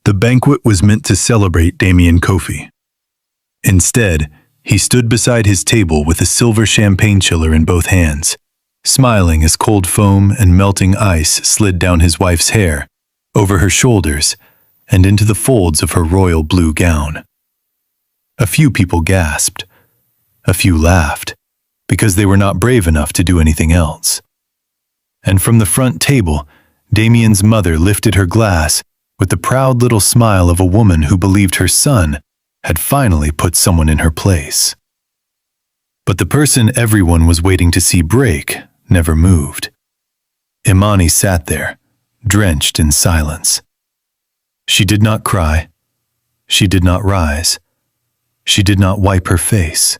The banquet was meant to celebrate Damian Kofi. Instead, he stood beside his table with a silver champagne chiller in both hands, smiling as cold foam and melting ice slid down his wife's hair, over her shoulders, and into the folds of her royal blue gown. A few people gasped. A few laughed, because they were not brave enough to do anything else. And from the front table, Damian's mother lifted her glass with the proud little smile of a woman who believed her son had finally put someone in her place. But the person everyone was waiting to see break never moved. Imani sat there, drenched in silence. She did not cry. She did not rise. She did not wipe her face.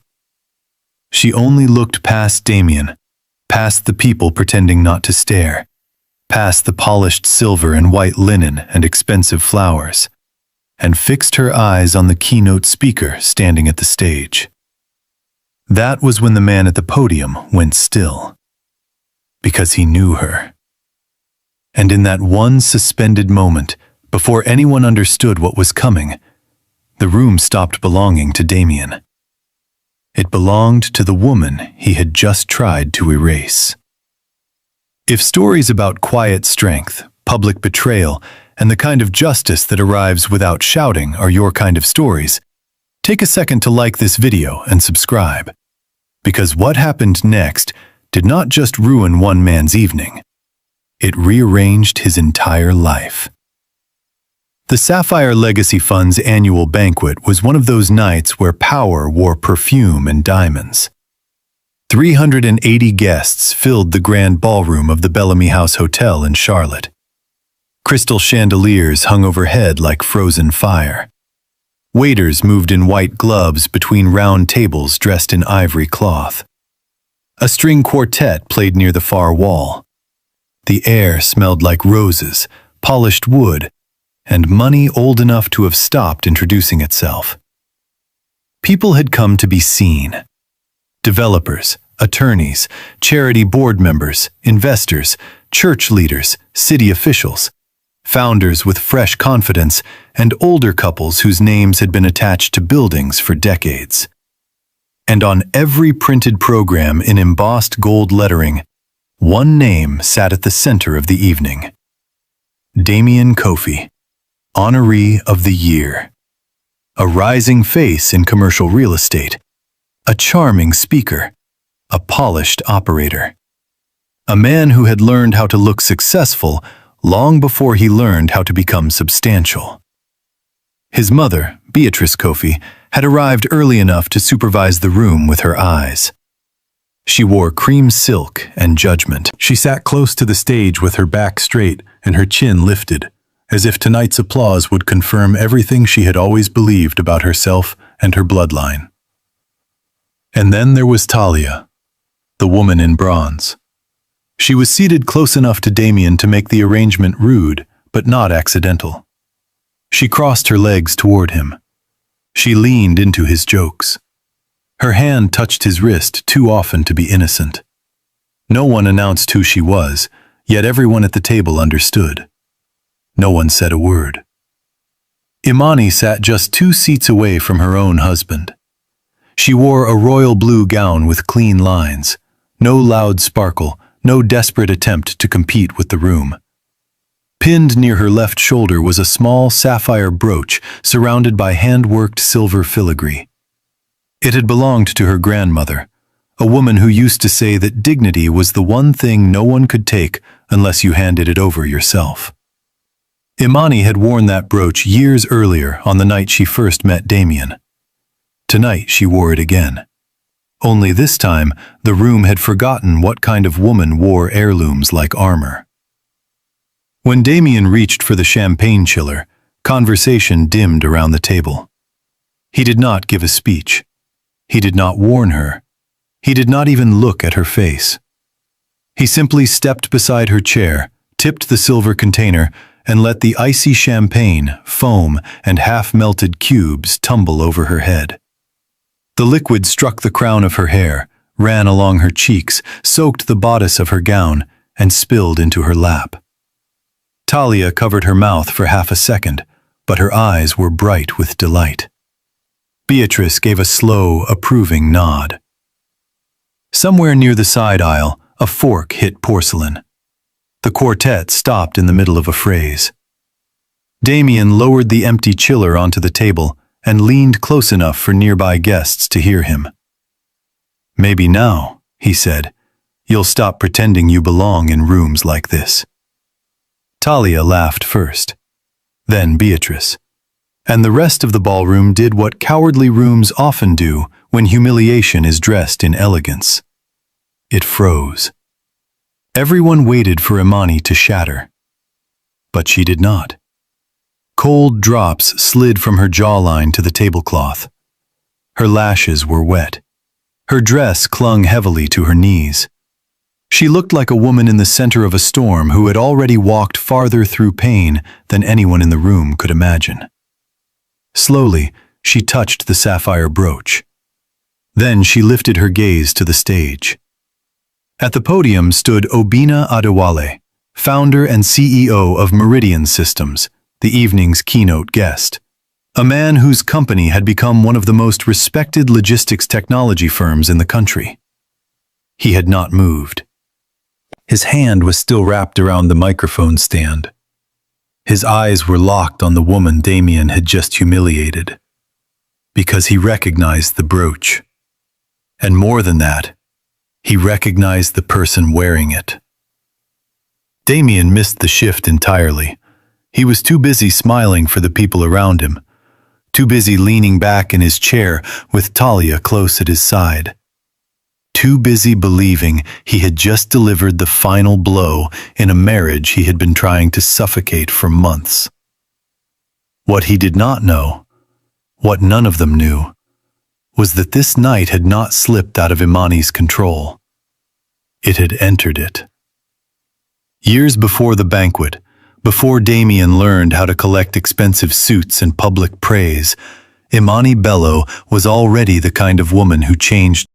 She only looked past Damian, past the people pretending not to stare, past the polished silver and white linen and expensive flowers, and fixed her eyes on the keynote speaker standing at the stage. That was when the man at the podium went still, because he knew her. And in that one suspended moment, before anyone understood what was coming, the room stopped belonging to Damian. It belonged to the woman he had just tried to erase. If stories about quiet strength, public betrayal, and the kind of justice that arrives without shouting are your kind of stories, take a second to like this video and subscribe. Because what happened next did not just ruin one man's evening. It rearranged his entire life. The Sapphire Legacy Fund's annual banquet was one of those nights where power wore perfume and diamonds. 380 guests filled the grand ballroom of the Bellamy House Hotel in Charlotte. Crystal chandeliers hung overhead like frozen fire. Waiters moved in white gloves between round tables dressed in ivory cloth. A string quartet played near the far wall. The air smelled like roses, polished wood, and money old enough to have stopped introducing itself. People had come to be seen. Developers, attorneys, charity board members, investors, church leaders, city officials, founders with fresh confidence, and older couples whose names had been attached to buildings for decades. And on every printed program in embossed gold lettering, one name sat at the center of the evening. Damian Kofi, Honoree of the Year. A rising face in commercial real estate. A charming speaker. A polished operator. A man who had learned how to look successful long before he learned how to become substantial. His mother, Beatrice Kofi, had arrived early enough to supervise the room with her eyes. She wore cream silk and judgment. She sat close to the stage with her back straight and her chin lifted, as if tonight's applause would confirm everything she had always believed about herself and her bloodline. And then there was Talia, the woman in bronze. She was seated close enough to Damian to make the arrangement rude, but not accidental. She crossed her legs toward him. She leaned into his jokes. Her hand touched his wrist too often to be innocent. No one announced who she was, yet everyone at the table understood. No one said a word. Imani sat just 2 seats away from her own husband. She wore a royal blue gown with clean lines, no loud sparkle, no desperate attempt to compete with the room. Pinned near her left shoulder was a small sapphire brooch surrounded by hand-worked silver filigree. It had belonged to her grandmother, a woman who used to say that dignity was the one thing no one could take unless you handed it over yourself. Imani had worn that brooch years earlier on the night she first met Damian. Tonight she wore it again. Only this time, the room had forgotten what kind of woman wore heirlooms like armor. When Damian reached for the champagne chiller, conversation dimmed around the table. He did not give a speech. He did not warn her. He did not even look at her face. He simply stepped beside her chair, tipped the silver container, and let the icy champagne, foam, and half-melted cubes tumble over her head. The liquid struck the crown of her hair, ran along her cheeks, soaked the bodice of her gown, and spilled into her lap. Talia covered her mouth for half a second, but her eyes were bright with delight. Beatrice gave a slow, approving nod. Somewhere near the side aisle, a fork hit porcelain. The quartet stopped in the middle of a phrase. Damian lowered the empty chiller onto the table and leaned close enough for nearby guests to hear him. "Maybe now," he said, "you'll stop pretending you belong in rooms like this." Talia laughed first, then Beatrice, and the rest of the ballroom did what cowardly rooms often do when humiliation is dressed in elegance. It froze. Everyone waited for Imani to shatter. But she did not. Cold drops slid from her jawline to the tablecloth. Her lashes were wet. Her dress clung heavily to her knees. She looked like a woman in the center of a storm who had already walked farther through pain than anyone in the room could imagine. Slowly, she touched the sapphire brooch. Then she lifted her gaze to the stage. At the podium stood Obina Adewale, founder and CEO of Meridian Systems, the evening's keynote guest. A man whose company had become one of the most respected logistics technology firms in the country. He had not moved. His hand was still wrapped around the microphone stand. His eyes were locked on the woman Damian had just humiliated, because he recognized the brooch. And more than that, he recognized the person wearing it. Damian missed the shift entirely. He was too busy smiling for the people around him, too busy leaning back in his chair with Talia close at his side, too busy believing he had just delivered the final blow in a marriage he had been trying to suffocate for months. What he did not know, what none of them knew, was that this night had not slipped out of Imani's control. It had entered it. Years before the banquet, before Damian learned how to collect expensive suits and public praise, Imani Bello was already the kind of woman who changed